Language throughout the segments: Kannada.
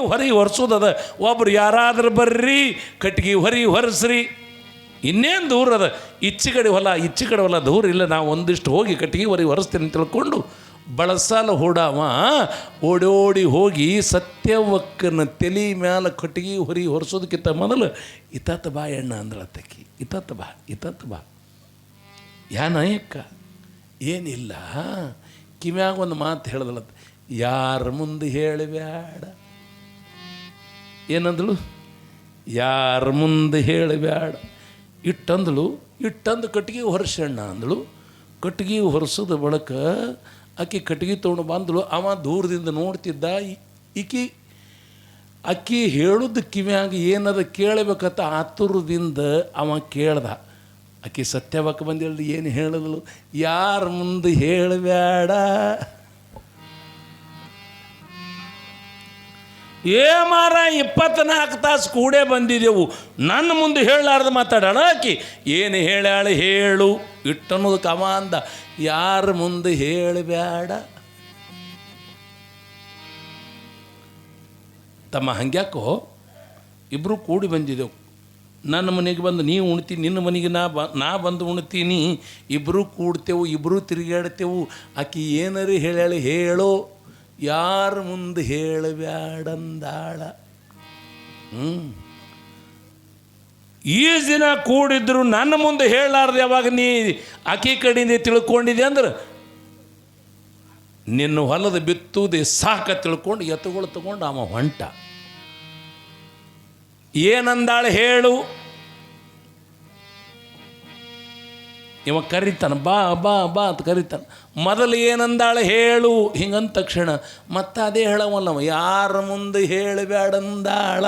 ಹೊರಿ ಹೊರಿಸೋದದ. ಒಬ್ರು ಯಾರಾದ್ರೂ ಬರ್ರಿ ಕಟ್ಗೆ ಹೊರಿಸ್ರಿ, ಇನ್ನೇನು ದೂರ ಅದ, ಇಚ್ಚಿ ಕಡೆ ಹೊಲ ದೂರ ಇಲ್ಲ, ನಾವು ಒಂದಿಷ್ಟು ಹೋಗಿ ಕಟ್ಗೆ ಹೊರಿಸ್ತೀನಿ ತಿಳ್ಕೊಂಡು ಬಳಸಾಲ ಹೂಡಾವ ಓಡೋಡಿ ಹೋಗಿ ಸತ್ಯವಕ್ಕನ ತಲೆ ಮ್ಯಾಲ ಕಟ್ಗೆ ಹೊರಿಸೋದಕ್ಕಿಂತ ಮೊದಲು ಇತತ್ ಬಾ ಎಣ್ಣ ಅಂದ್ರತ್ತಕ್ಕಿ, ಇತತ್ ಬಾ ಯಾನಯ್ಯಕ್ಕ ಏನಿಲ್ಲ. ಕಿವ್ಯಾಗ ಒಂದು ಮಾತು ಹೇಳ್ದಲ್ಲ, ಯಾರ ಮುಂದೆ ಹೇಳಬ್ಯಾಡ, ಏನಂದಳು, ಯಾರ ಮುಂದೆ ಹೇಳಬ್ಯಾಡ ಇಟ್ಟಂದಳು. ಇಟ್ಟಂದು ಕಟ್ಗೆ ಹೊರಸಣ್ಣ ಅಂದಳು. ಕಟ್ಗೆ ಹೊರಸೋದ ಬಳಕ ಆಕೆ ಕಟ್ಗೆ ತೊಗೊಂಡು ಬಂದಳು. ಅವ ದೂರದಿಂದ ನೋಡ್ತಿದ್ದ. ಅಕ್ಕಿ ಹೇಳುದು ಕಿವ್ಯಾಗ ಏನದ ಕೇಳಬೇಕತ್ತ ಆತುರದಿಂದ ಅವ ಕೇಳ್ದ. ಆಕೆ ಸತ್ಯವಕ್ಕೆ ಬಂದಿಲ್ಲ, ಏನು ಹೇಳಿದಳು, ಯಾರ ಮುಂದೆ ಹೇಳಬೇಡ. ಮಾರ 24 ತಾಸು ಕೂಡೇ ಬಂದಿದ್ದೆವು, ನನ್ನ ಮುಂದೆ ಹೇಳಲಾರ್ದು ಮಾತಾಡೋಣ. ಆಕಿ ಏನು ಹೇಳ್ಯಾಳ ಹೇಳು ಇಟ್ಟನ್ನೋದಕ್ಕೆ ಅವ ಅಂದ, ಯಾರ ಮುಂದೆ ಹೇಳಬೇಡ. ತಮ್ಮ ಹಂಗ್ಯಾಕೋ ಇಬ್ಬರು ಕೂಡಿ ಬಂದಿದ್ದೆವು. ನನ್ನ ಮನೆಗೆ ಬಂದು ನೀ ಉಣ್ತೀನಿ, ನಿನ್ನ ಮನೆಗೆ ನಾ ಬಂದು ಉಣ್ತೀನಿ, ಇಬ್ಬರು ಕೂಡ್ತೇವು, ಇಬ್ಬರು ತಿರುಗಾಡ್ತೇವು. ಆಕಿ ಏನಾರು ಹೇಳ್ಯಾಳೆ ಹೇಳೋ, ಯಾರ ಮುಂದೆ ಹೇಳಬ್ಯಾಡಂದಾಳ. ಈ ದಿನ ಕೂಡಿದ್ರು ನನ್ನ ಮುಂದೆ ಹೇಳಲಾರ್ದು ಯಾವಾಗ ನೀ ಆಕಿ ಕಡೆಯಿಂದ ತಿಳ್ಕೊಂಡಿದೆ ಅಂದ್ರೆ ನಿನ್ನ ಹೊಲದ ಬಿತ್ತುವುದೇ ಸಾಕ ತಿಳ್ಕೊಂಡು ಎತ್ತುಗಳು ತಗೊಂಡು ಅವ ಹೊಂಟ. ಏನಂದಾಳ ಹೇಳು, ಇವ ಕರಿತಾನೆ, ಬಾ ಬಾ ಬಾ ಅಂತ ಕರಿತಾನೆ. ಮೊದಲು ಏನಂದಾಳ ಹೇಳು ಹಿಂಗಂದ ತಕ್ಷಣ ಮತ್ತೆ ಅದೇ ಹೇಳವಲ್ಲವ, ಯಾರ ಮುಂದೆ ಹೇಳಬೇಡಂದಾಳ.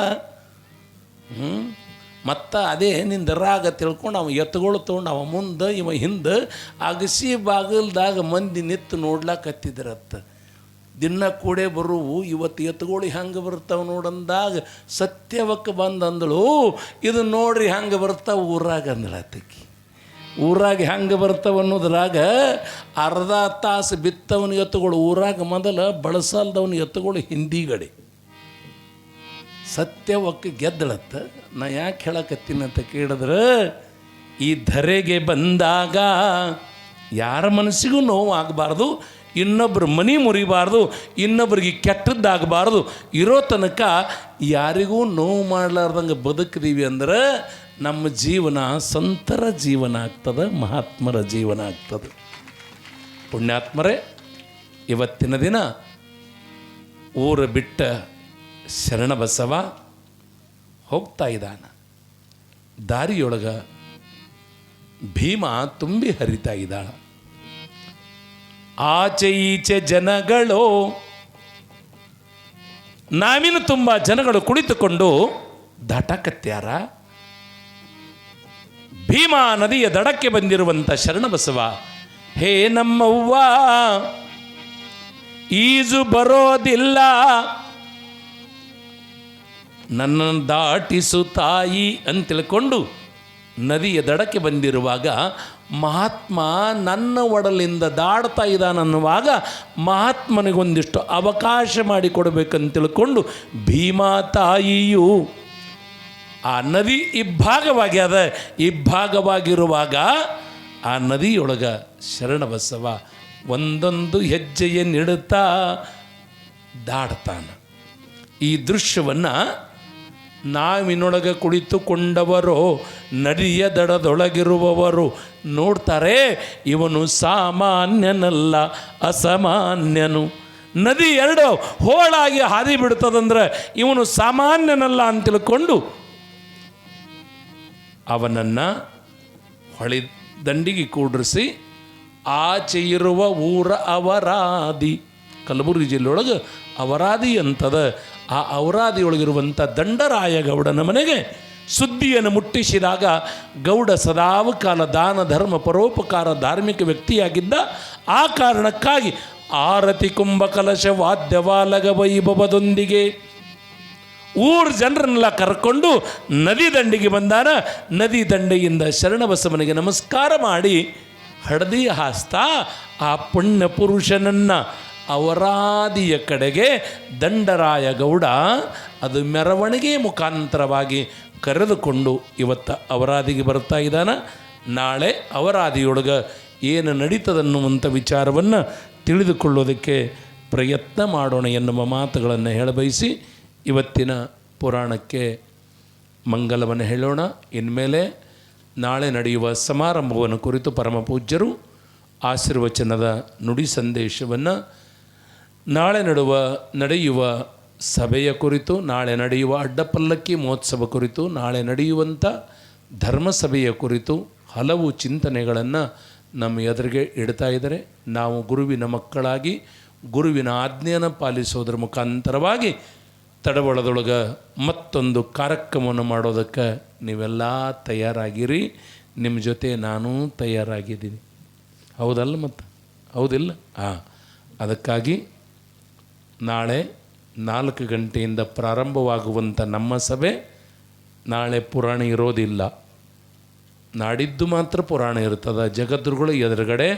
ಮತ್ತು ಅದೇ ನಿಂದ ರಾಗ ತಿಳ್ಕೊಂಡು ಅವ ಎತ್ತುಗಳು ತೊಗೊಂಡು ಅವ ಮುಂದೆ ಇವ ಹಿಂದೆ ಅಗಸಿ ಬಾಗಿಲ್ದಾಗ ಮಂದಿ ನಿತ್ತು ನೋಡ್ಲಾಕತ್ತಿದ್ರತ್ತ. ದಿನ ಕೂಡೇ ಬರುವು, ಇವತ್ತು ಎತ್ತುಗಳು ಹೆಂಗೆ ಬರ್ತಾವೆ ನೋಡಂದಾಗ ಸತ್ಯವಕ್ಕೆ ಬಂದಂದಳು, ಇದು ನೋಡ್ರಿ ಹೆಂಗೆ ಬರ್ತಾವೆ ಊರಾಗ ಅಂದಳತ್ತಕ್ಕಿ. ಊರಾಗ ಹೆಂಗೆ ಬರ್ತಾವ ಅನ್ನೋದ್ರಾಗ ಅರ್ಧ ತಾಸು ಬಿತ್ತವನ ಎತ್ತುಗಳು ಊರಾಗ ಮೊದಲ ಬಳಸಲ್ದವನ ಎತ್ತುಗಳು ಹಿಂದಿಗಡೆ. ಸತ್ಯವಕ್ಕೆ ಗೆದ್ದಳತ್ತ. ನಾ ಯಾಕೆ ಹೇಳಕತ್ತೀನಿ ಅಂತ ಕೇಳಿದ್ರೆ, ಈ ಧರೆಗೆ ಬಂದಾಗ ಯಾರ ಮನಸ್ಸಿಗೂ ನೋವು ಆಗಬಾರ್ದು, ಇನ್ನೊಬ್ಬರು ಮನೆ ಮುರಿಬಾರ್ದು, ಇನ್ನೊಬ್ರಿಗೆ ಕೆಟ್ಟದ್ದಾಗಬಾರ್ದು. ಇರೋ ತನಕ ಯಾರಿಗೂ ನೋವು ಮಾಡಲಾರ್ದಂಗೆ ಬದುಕಿದೀವಿ ಅಂದ್ರೆ ನಮ್ಮ ಜೀವನ ಸಂತರ ಜೀವನ ಆಗ್ತದೆ, ಮಹಾತ್ಮರ ಜೀವನ ಆಗ್ತದೆ. ಪುಣ್ಯಾತ್ಮರೇ, ಇವತ್ತಿನ ದಿನ ಊರು ಬಿಟ್ಟ ಶರಣಬಸವ ಹೋಗ್ತಾ ಇದ್ದಾನ. ದಾರಿಯೊಳಗೆ ಭೀಮ ತುಂಬಿ ಹರಿತಾ ಇದ್ದಾಳ. ಆಚೆ ಈಚೆ ಜನಗಳು, ನಾವಿನ ತುಂಬ ಜನಗಳು ಕುಳಿತುಕೊಂಡು ದಾಟಕತ್ಯಾರ. ಭೀಮಾ ನದಿಯ ದಡಕ್ಕೆ ಬಂದಿರುವಂಥ ಶರಣಬಸವ, ಹೇ ನಮ್ಮವ್ವ ಈಜು ಬರೋದಿಲ್ಲ, ನನ್ನನ್ನು ದಾಟಿಸು ತಾಯಿ ಅಂತ ತಿಳ್ಕೊಂಡು ನದಿಯ ದಡಕ್ಕೆ ಬಂದಿರುವಾಗ ಮಹಾತ್ಮ ನನ್ನ ಒಡಲಿಂದ ದಾಡ್ತಾ ಇದ್ದಾನನ್ನುವಾಗ ಮಹಾತ್ಮನಿಗೊಂದಿಷ್ಟು ಅವಕಾಶ ಮಾಡಿಕೊಡ್ಬೇಕಂತ ತಿಳ್ಕೊಂಡು ಭೀಮಾ ತಾಯಿಯು ಆ ನದಿ ಇಬ್ಬಾಗವಾಗಿ ಅದ. ಇಬ್ಬಾಗವಾಗಿರುವಾಗ ಆ ನದಿಯೊಳಗೆ ಶರಣಬಸವ ಒಂದೊಂದು ಹೆಜ್ಜೆಯನ್ನಿಡುತ್ತಾ ದಾಡ್ತಾನೆ. ಈ ದೃಶ್ಯವನ್ನು ನಾವಿನೊಳಗೆ ಕುಳಿತುಕೊಂಡವರು, ನದಿಯ ದಡದೊಳಗಿರುವವರು ನೋಡ್ತಾರೆ, ಇವನು ಸಾಮಾನ್ಯನಲ್ಲ ಅಸಾಮಾನ್ಯನು. ನದಿ ಎರಡು ಹೋಳಾಗಿ ಹಾದಿ ಬಿಡ್ತದಂದ್ರೆ ಇವನು ಸಾಮಾನ್ಯನಲ್ಲ ಅಂತ ತಿಳ್ಕೊಂಡು ಅವನನ್ನು ಹೊಳೆ ದಂಡಿಗೆ ಕೂಡ್ರಿಸಿ ಆಚೆ ಇರುವ ಊರ ಅವರಾದಿ, ಕಲಬುರಗಿ ಜಿಲ್ಲೆಯೊಳಗೆ ಅವರಾದಿ ಅಂತದ, ಆ ಅವರಾದಿಯೊಳಗಿರುವಂಥ ದಂಡರಾಯ ಗೌಡನ ಮನೆಗೆ ಸುದ್ದಿಯನ್ನು ಮುಟ್ಟಿಸಿದಾಗ ಗೌಡ ಸದಾವ ಕಾಲ ದಾನ ಧರ್ಮ ಪರೋಪಕಾರ ಧಾರ್ಮಿಕ ವ್ಯಕ್ತಿಯಾಗಿದ್ದ. ಆ ಕಾರಣಕ್ಕಾಗಿ ಆರತಿ ಕುಂಭ ಕಲಶ ವಾದ್ಯವಾಲಗ ವೈಭವದೊಂದಿಗೆ ಊರ ಜನರನ್ನೆಲ್ಲ ಕರ್ಕೊಂಡು ನದಿ ದಂಡಿಗೆ ಬಂದಾನ. ನದಿ ದಂಡೆಯಿಂದ ಶರಣಬಸವನಿಗೆ ನಮಸ್ಕಾರ ಮಾಡಿ ಹಳದಿ ಹಾಸ್ತಾ ಆ ಪುಣ್ಯ ಪುರುಷನನ್ನು ಅವರಾದಿಯ ಕಡೆಗೆ ದಂಡರಾಯ ಗೌಡ ಅದು ಮೆರವಣಿಗೆ ಮುಖಾಂತರವಾಗಿ ಕರೆದುಕೊಂಡು ಇವತ್ತು ಅವರಾದಿಗೆ ಬರ್ತಾ ಇದ್ದಾನ. ನಾಳೆ ಅವರಾದಿಯೊಳಗೆ ಏನು ನಡೀತದನ್ನುವಂಥ ವಿಚಾರವನ್ನು ತಿಳಿದುಕೊಳ್ಳೋದಕ್ಕೆ ಪ್ರಯತ್ನ ಮಾಡೋಣ ಎನ್ನುವ ಮಾತುಗಳನ್ನು ಹೇಳಬಯಸಿ ಇವತ್ತಿನ ಪುರಾಣಕ್ಕೆ ಮಂಗಲವನ್ನು ಹೇಳೋಣ. ಇನ್ಮೇಲೆ ನಾಳೆ ನಡೆಯುವ ಸಮಾರಂಭವನ್ನು ಕುರಿತು ಪರಮಪೂಜ್ಯರು ಆಶೀರ್ವಚನದ ನುಡಿ ಸಂದೇಶವನ್ನು, ನಾಳೆ ನಡೆಯುವ ಸಭೆಯ ಕುರಿತು, ನಾಳೆ ನಡೆಯುವ ಅಡ್ಡಪಲ್ಲಕ್ಕಿ ಮಹೋತ್ಸವ ಕುರಿತು, ನಾಳೆ ನಡೆಯುವಂಥ ಧರ್ಮಸಭೆಯ ಕುರಿತು ಹಲವು ಚಿಂತನೆಗಳನ್ನು ನಮ್ಮ ಎದುರಿಗೆ ಇಡ್ತಾ ಇದ್ದಾರೆ. ನಾವು ಗುರುವಿನ ಮಕ್ಕಳಾಗಿ ಗುರುವಿನ ಆಜ್ಞೆಯನ್ನು ಪಾಲಿಸೋದ್ರ ಮುಖಾಂತರವಾಗಿ ತಡವಳದೊಳಗೆ ಮತ್ತೊಂದು ಕಾರ್ಯಕ್ರಮವನ್ನು ಮಾಡೋದಕ್ಕೆ ನೀವೆಲ್ಲ ತಯಾರಾಗಿರಿ. ನಿಮ್ಮ ಜೊತೆ ನಾನೂ ತಯಾರಾಗಿದ್ದೀನಿ. ಹೌದಲ್ಲ? ಮತ್ತು ಹೌದಿಲ್ಲ? ಅದಕ್ಕಾಗಿ ನಾಳೆ 4 ಗಂಟೆಯಿಂದ ಪ್ರಾರಂಭವಾಗುವಂಥ ನಮ್ಮ ಸಭೆ ನಾಳೆ ಪುರಾಣ ಇರೋದಿಲ್ಲ. ನಾಡಿದ್ದು ಮಾತ್ರ ಪುರಾಣ ಇರ್ತದೆ. ಜಗದ್ಗುರುಗಳು ಎದುರುಗಡೆ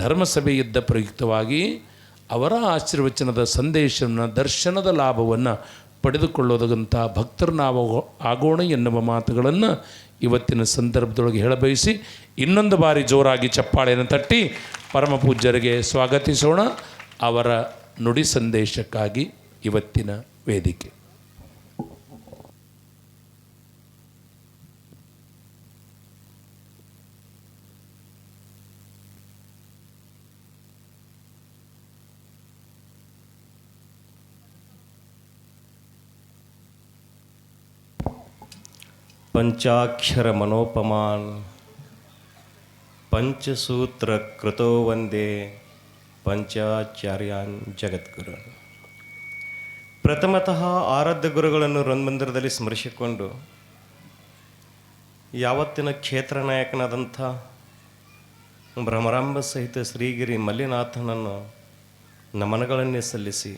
ಧರ್ಮಸಭೆ ಇದ್ದ ಪ್ರಯುಕ್ತವಾಗಿ ಅವರ ಆಶೀರ್ವಚನದ ಸಂದೇಶವನ್ನು, ದರ್ಶನದ ಲಾಭವನ್ನು ಪಡೆದುಕೊಳ್ಳೋದಕ್ಕಂಥ ಭಕ್ತರು ನಾವು ಆಗೋಣ ಎನ್ನುವ ಮಾತುಗಳನ್ನು ಇವತ್ತಿನ ಸಂದರ್ಭದೊಳಗೆ ಹೇಳಬಯಸಿ ಇನ್ನೊಂದು ಬಾರಿ ಜೋರಾಗಿ ಚಪ್ಪಾಳೆಯನ್ನು ತಟ್ಟಿ ಪರಮಪೂಜ್ಯರಿಗೆ ಸ್ವಾಗತಿಸೋಣ. ಅವರ ನುಡಿ ಸಂದೇಶಕ್ಕಾಗಿ ಇವತ್ತಿನ ವೇದಿಕೆ. ಪಂಚಾಕ್ಷರ ಮನೋಪಮಾನ್ ಪಂಚಸೂತ್ರ ಕೃತೋ ವಂದೇ ಪಂಚಾಚಾರ್ಯಾನ್ ಜಗದ್ಗುರು. ಪ್ರಥಮತಃ ಆರಾಧ್ಯ ಗುರುಗಳನ್ನು ರಂಗಮಂದಿರದಲ್ಲಿ ಸ್ಮರಿಸಿಕೊಂಡು ಯಾವತ್ತಿನ ಕ್ಷೇತ್ರ ನಾಯಕನಾದಂಥ ಭ್ರಮರಾಂಬ ಸಹಿತ ಶ್ರೀಗಿರಿ ಮಲ್ಲಿನಾಥನನ್ನು ನಮನಗಳನ್ನೇ ಸಲ್ಲಿಸಿ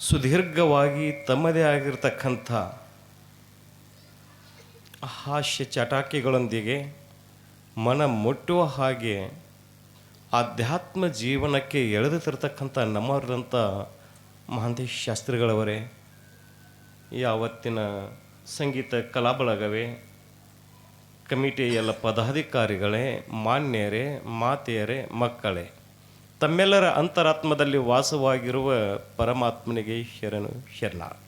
ಸುದೀರ್ಘವಾಗಿ ತಮ್ಮದೇ ಆಗಿರತಕ್ಕಂಥ ಹಾಸ್ಯ ಚಟಾಕಿಗಳೊಂದಿಗೆ ಮನ ಮುಟ್ಟುವ ಹಾಗೆ ಆಧ್ಯಾತ್ಮ ಜೀವನಕ್ಕೆ ಎಳೆದು ತರತಕ್ಕಂಥ ನಮ್ಮವರಂಥ ಮಹಾಂತೇಶ್ ಶಾಸ್ತ್ರಿಗಳವರೇ, ಯಾವತ್ತಿನ ಸಂಗೀತ ಕಲಾ ಬಳಗವೇ, ಕಮಿಟಿಯ ಎಲ್ಲ ಪದಾಧಿಕಾರಿಗಳೇ, ಮಾನ್ಯರೇ, ಮಾತೆಯರೇ, ಮಕ್ಕಳೇ, ತಮ್ಮೆಲ್ಲರ ಅಂತರಾತ್ಮದಲ್ಲಿ ವಾಸವಾಗಿರುವ ಪರಮಾತ್ಮನಿಗೆ ಶರಣಾರ್ಥಿ.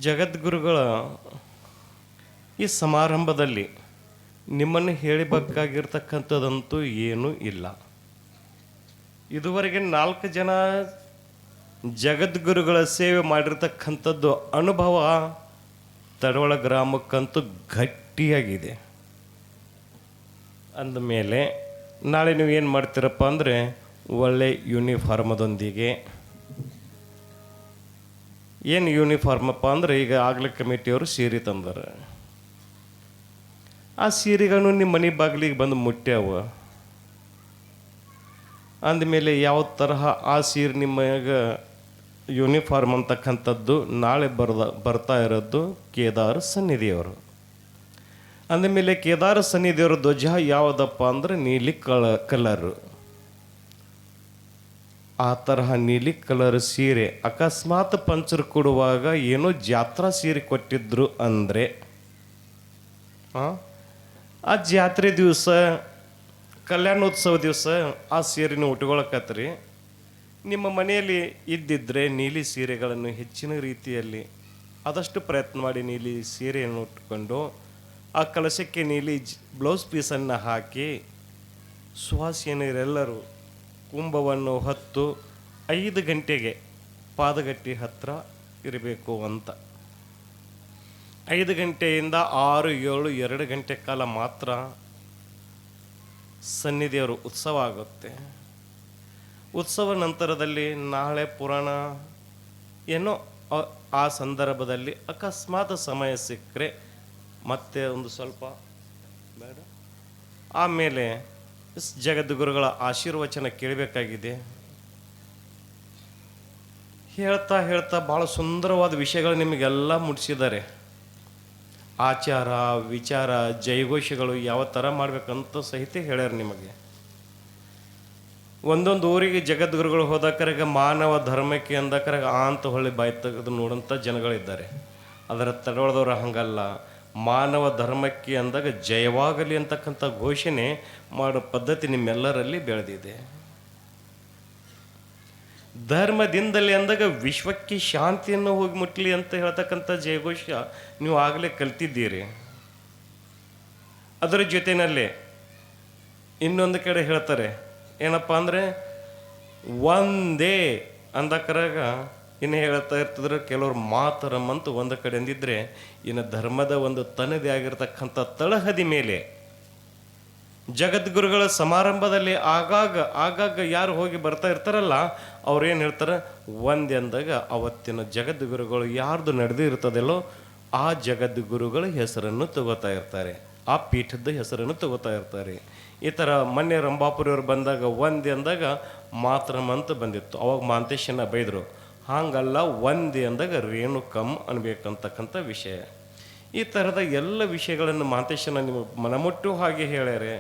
ಜಗದ್ಗುರುಗಳ ಈ ಸಮಾರಂಭದಲ್ಲಿ ನಿಮ್ಮನ್ನು ಹೇಳಿಬೇಕಾಗಿರ್ತಕ್ಕಂಥದ್ದಂತೂ ಏನೂ ಇಲ್ಲ. ಇದುವರೆಗೆ 4 ಜನ ಜಗದ್ಗುರುಗಳ ಸೇವೆ ಮಾಡಿರ್ತಕ್ಕಂಥದ್ದು ಅನುಭವ ತಡವಳ ಗ್ರಾಮಕ್ಕಂತೂ ಗಟ್ಟಿಯಾಗಿದೆ. ಅಂದಮೇಲೆ ನಾಳೆ ನೀವು ಏನು ಮಾಡ್ತೀರಪ್ಪ ಅಂದರೆ ಒಳ್ಳೆ ಯೂನಿಫಾರ್ಮದೊಂದಿಗೆ, ಏನು ಯೂನಿಫಾರ್ಮಪ್ಪ ಅಂದರೆ ಈಗ ಆಗಲೇ ಕಮಿಟಿಯವರು ಸೀರೆ ತಂದಾರೆ. ಆ ಸೀರೆಗಳನ್ನು ನಿಮ್ಮ ಮನೆ ಬಾಗಿಲಿಗೆ ಬಂದು ಮುಟ್ಟ್ಯಾವ. ಅಂದಮೇಲೆ ಯಾವ ತರಹ ಆ ಸೀರೆ ನಿಮಗೆ ಯೂನಿಫಾರ್ಮ್ ಅಂತಕ್ಕಂಥದ್ದು ನಾಳೆ ಬರ್ತಾ ಇರೋದು ಕೇದಾರ ಸನ್ನಿಧಿಯವರು. ಅಂದಮೇಲೆ ಕೇದಾರ ಸನ್ನಿಧಿಯವರ ಧ್ವಜ ಯಾವುದಪ್ಪ ಅಂದರೆ ನೀಲಿ ಕಲರು. ಆ ತರಹ ನೀಲಿ ಕಲರ್ ಸೀರೆ ಅಕಸ್ಮಾತ್ ಪಂಚರು ಕೊಡುವಾಗ ಏನೋ ಜಾತ್ರಾ ಸೀರೆ ಕೊಟ್ಟಿದ್ರು ಅಂದರೆ ಆ ಜಾತ್ರೆ ದಿವಸ, ಕಲ್ಯಾಣೋತ್ಸವ ದಿವಸ ಆ ಸೀರೆನ ಉಟ್ಕೊಳಕತ್ರಿ. ನಿಮ್ಮ ಮನೆಯಲ್ಲಿ ಇದ್ದಿದ್ರೆ ನೀಲಿ ಸೀರೆಗಳನ್ನು ಹೆಚ್ಚಿನ ರೀತಿಯಲ್ಲಿ ಆದಷ್ಟು ಪ್ರಯತ್ನ ಮಾಡಿ ನೀಲಿ ಸೀರೆಯನ್ನು ಉಟ್ಕೊಂಡು ಆ ಕಲಶಕ್ಕೆ ನೀಲಿ ಬ್ಲೌಸ್ ಪೀಸನ್ನು ಹಾಕಿ ಸುವಾಸಿನಿಯರೆಲ್ಲರೂ ಕುಂಭವನ್ನು ಹೊತ್ತು 5 ಗಂಟೆಗೆ ಪಾದಗಟ್ಟಿ ಹತ್ರ ಇರಬೇಕು ಅಂತ. 5 ಗಂಟೆಯಿಂದ 6, 7, 2 ಗಂಟೆ ಕಾಲ ಮಾತ್ರ ಸನ್ನಿಧಿಯವರು ಉತ್ಸವ ಆಗುತ್ತೆ. ಉತ್ಸವ ನಂತರದಲ್ಲಿ ನಾಳೆ ಪುರಾಣ ಏನೋ ಆ ಸಂದರ್ಭದಲ್ಲಿ ಅಕಸ್ಮಾತ್ ಸಮಯ ಸಿಕ್ಕರೆ ಮತ್ತೆ ಒಂದು ಸ್ವಲ್ಪ ಬೇಡ, ಆಮೇಲೆ ಜಗದ್ಗುರುಗಳ ಆಶೀರ್ವಚನ ಕೇಳಬೇಕಾಗಿದೆ. ಹೇಳ್ತಾ ಹೇಳ್ತಾ ಭಾಳ ಸುಂದರವಾದ ವಿಷಯಗಳು ನಿಮಗೆಲ್ಲ ಮುಟ್ಟಿಸಿದ್ದಾರೆ. ಆಚಾರ ವಿಚಾರ ಜಯಘೋಷಗಳು ಯಾವ ಥರ ಮಾಡ್ಬೇಕಂತ ಸಹಿತ ಹೇಳ್ಯಾರ ನಿಮಗೆ. ಒಂದೊಂದು ಊರಿಗೆ ಜಗದ್ಗುರುಗಳು ಹೋದಕರೆಗ ಮಾನವ ಧರ್ಮಕ್ಕೆ ಅಂದಕರೆಗ ಅಂತ ಹೊಳ್ಳಿ ಬಾಯಿ ತೆಗೆದು ನೋಡೋಂಥ ಜನಗಳಿದ್ದಾರೆ. ಅದರ ತಡವಳದವ್ರು ಹಂಗಲ್ಲ, ಮಾನವ ಧರ್ಮಕ್ಕೆ ಅಂದಾಗ ಜಯವಾಗಲಿ ಅಂತಕ್ಕಂಥ ಘೋಷಣೆ ಮಾಡೋ ಪದ್ಧತಿ ನಿಮ್ಮೆಲ್ಲರಲ್ಲಿ ಬೆಳೆದಿದೆ. ಧರ್ಮದಿಂದಲೇ ಅಂದಾಗ ವಿಶ್ವಕ್ಕೆ ಶಾಂತಿಯನ್ನು ಹೋಗಿ ಮುಟ್ಲಿ ಅಂತ ಹೇಳ್ತಕ್ಕಂಥ ಜಯಘೋಷ ನೀವು ಆಗಲೇ ಕಲ್ತಿದ್ದೀರಿ. ಅದರ ಜೊತೆಯಲ್ಲೇ ಇನ್ನೊಂದು ಕಡೆ ಹೇಳ್ತಾರೆ ಏನಪ್ಪ ಅಂದರೆ ಒಂದೇ ಅಂದಕರಾಗ ಇನ್ನು ಹೇಳ್ತಾ ಇರ್ತದ್ರೆ ಕೆಲವ್ರು ಮಾತರಂ ಅಂತ ಒಂದು ಕಡೆ ಅಂದಿದ್ರೆ, ಇನ್ನು ಧರ್ಮದ ಒಂದು ತನ್ನದೇ ಆಗಿರ್ತಕ್ಕಂಥ ತಳಹದಿ ಮೇಲೆ ಜಗದ್ಗುರುಗಳ ಸಮಾರಂಭದಲ್ಲಿ ಆಗಾಗ ಯಾರು ಹೋಗಿ ಬರ್ತಾ ಇರ್ತಾರಲ್ಲ ಅವ್ರೇನು ಹೇಳ್ತಾರೆ, ಒಂದೇ ಅಂದಾಗ ಅವತ್ತಿನ ಜಗದ್ಗುರುಗಳು ಯಾರ್ದು ನಡೆದು ಇರ್ತದಲ್ಲೋ ಆ ಜಗದ್ಗುರುಗಳ ಹೆಸರನ್ನು ತಗೋತಾ ಇರ್ತಾರೆ, ಆ ಪೀಠದ ಹೆಸರನ್ನು ತಗೋತಾ ಇರ್ತಾರೆ. ಈ ಥರ ಮೊನ್ನೆ ರಂಭಾಪುರಿಯವ್ರು ಬಂದಾಗ ಒಂದೇ ಅಂದಾಗ ಮಾತರಂ ಅಂತ ಬಂದಿತ್ತು, ಅವಾಗ ಮಾಂತೇಶನ ಬೈದರು. ಹಾಗಲ್ಲ, ಒಂದೇ ಅಂದಾಗ ರೇಣುಕಂ ಅನ್ಬೇಕಂತಕ್ಕಂಥ ವಿಷಯ. ಈ ಥರದ ಎಲ್ಲ ವಿಷಯಗಳನ್ನು ಮಾಂತೇಶನ ನೀವು ಮನಮುಟ್ಟು ಹಾಗೆ ಹೇಳ್ಯಾರೆ.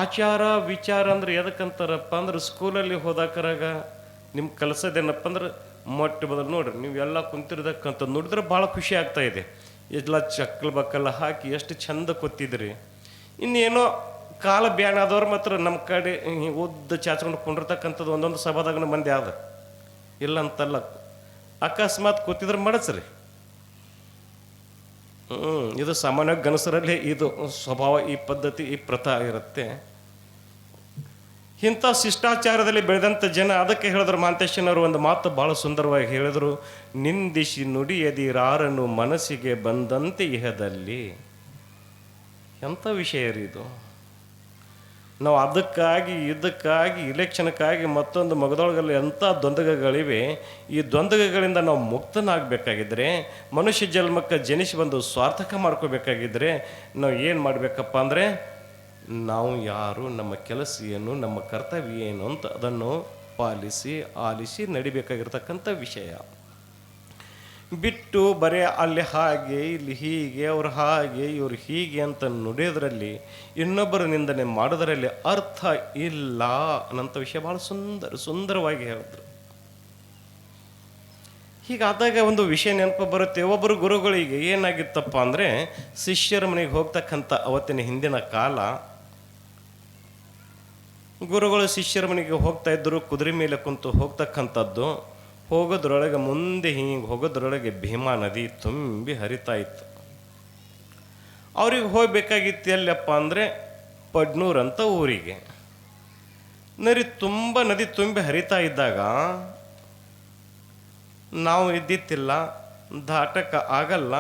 ಆಚಾರ ವಿಚಾರ ಅಂದ್ರೆ ಎದಕ್ಕಂತಾರಪ್ಪ ಅಂದ್ರೆ ಸ್ಕೂಲಲ್ಲಿ ಹೋದಾಕರಾಗ ನಿಮ್ಗೆ ಕಲಿಸೋದೇನಪ್ಪ ಅಂದ್ರೆ ಮೊಟ್ಟ ಮೊದಲು ನೋಡ್ರಿ, ನೀವು ಎಲ್ಲ ಕುಂತಿರ್ದಕ್ಕಂತ ನೋಡಿದ್ರೆ ಭಾಳ ಖುಷಿ ಆಗ್ತಾ ಇದೆ. ಎಲ್ಲ ಚಕ್ಕಲ್ ಬಕ್ಕಲ್ಲ ಹಾಕಿ ಎಷ್ಟು ಚಂದ ಕೂತಿದ್ರಿ. ಇನ್ನೇನೋ ಕಾಲ ಬ್ಯಾನ್ ಆದವ್ರು ಮಾತ್ರ ನಮ್ಮ ಕಡೆ ಉದ್ದ ಚಾಚ್ಕೊಂಡು ಕೊಂಡಿರ್ತಕ್ಕಂಥದ್ದು ಒಂದೊಂದು ಸಭಾದಾಗ ಮಂದಿ ಆದ ಇಲ್ಲ ಅಂತಲ್ಲ, ಅಕಸ್ಮಾತ್ ಕೂತಿದ್ರೆ ಮಡಸ್ರಿ. ಇದು ಸಾಮಾನ್ಯವಾಗಿ ಗನಸರಲ್ಲಿ ಇದು ಸ್ವಭಾವ, ಈ ಪದ್ಧತಿ, ಈ ಪ್ರಥಾ ಇರುತ್ತೆ. ಇಂಥ ಶಿಷ್ಟಾಚಾರದಲ್ಲಿ ಬೆಳೆದಂಥ ಜನ ಅದಕ್ಕೆ ಹೇಳಿದ್ರು ಮಾಂತೇಶನವರು ಒಂದು ಮಾತು ಭಾಳ ಸುಂದರವಾಗಿ ಹೇಳಿದರು, ನಿಂದಿಸಿ ನುಡಿಯದಿರಾರನು ಮನಸ್ಸಿಗೆ ಬಂದಂತೆ ಇಹದಲ್ಲಿ. ಎಂಥ ವಿಷಯ ರೀ ಇದು. ನಾವು ಅದಕ್ಕಾಗಿ ಇದಕ್ಕಾಗಿ ಇಲೆಕ್ಷನ್ಕ್ಕಾಗಿ ಮತ್ತೊಂದು ಮಗದೊಳಗಲ್ಲಿ ಎಂಥ ದ್ವಂದ್ವಗಳಿವೆ. ಈ ದ್ವಂದ್ವಗಳಿಂದ ನಾವು ಮುಕ್ತನಾಗಬೇಕಾಗಿದ್ದರೆ, ಮನುಷ್ಯ ಜನ್ಮಕ್ಕೆ ಜನಿಸಿ ಬಂದು ಸ್ವಾರ್ಥಕ ಮಾಡ್ಕೋಬೇಕಾಗಿದ್ದರೆ ನಾವು ಏನು ಮಾಡಬೇಕಪ್ಪ ಅಂದರೆ, ನಾವು ಯಾರು, ನಮ್ಮ ಕೆಲಸ ಏನು, ನಮ್ಮ ಕರ್ತವ್ಯ ಏನು ಅಂತ ಅದನ್ನು ಪಾಲಿಸಿ ಆಲಿಸಿ ನಡಿಬೇಕಾಗಿರ್ತಕ್ಕಂಥ ವಿಷಯ. ಬಿಟ್ಟು ಬರೀ ಅಲ್ಲಿ ಹಾಗೆ ಇಲ್ಲಿ ಹೀಗೆ ಅವ್ರು ಹಾಗೆ ಇವ್ರು ಹೀಗೆ ಅಂತ ನುಡಿಯೋದ್ರಲ್ಲಿ, ಇನ್ನೊಬ್ಬರ ನಿಂದನೆ ಮಾಡೋದರಲ್ಲಿ ಅರ್ಥ ಇಲ್ಲ ಅನ್ನೋಂಥ ವಿಷಯ ಭಾಳ ಸುಂದರವಾಗಿ ಹೇಳಿದ್ರು. ಹೀಗಾದಾಗ ಒಂದು ವಿಷಯ ನೆನಪು ಬರುತ್ತೆ. ಒಬ್ಬರು ಗುರುಗಳಿಗೆ ಏನಾಗಿತ್ತಪ್ಪ ಅಂದರೆ, ಶಿಷ್ಯರ ಮನೆಗೆ ಹೋಗ್ತಕ್ಕಂಥ ಅವತ್ತಿನ ಹಿಂದಿನ ಕಾಲ ಗುರುಗಳು ಶಿಷ್ಯರ ಮನೆಗೆ ಹೋಗ್ತಾ ಇದ್ದರು. ಕುದುರೆ ಮೇಲೆ ಕುಂತು ಹೋಗ್ತಕ್ಕಂಥದ್ದು. ಹೋಗೋದ್ರೊಳಗೆ ಮುಂದೆ ಹಿಂಗೆ ಹೋಗೋದ್ರೊಳಗೆ ಭೀಮಾ ನದಿ ತುಂಬಿ ಹರಿತಾ ಇತ್ತು. ಅವ್ರಿಗೆ ಹೋಗ್ಬೇಕಾಗಿತ್ತು ಎಲ್ಲಪ್ಪ ಅಂದರೆ ಪಡ್ನೂರ್ ಅಂತ ಊರಿಗೆ. ನದಿ ತುಂಬಿ ಹರಿತಾ ಇದ್ದಾಗ ನಾವು ಇದ್ದಿತ್ತಿಲ್ಲ, ದಾಟಕ್ಕೆ ಆಗಲ್ಲ,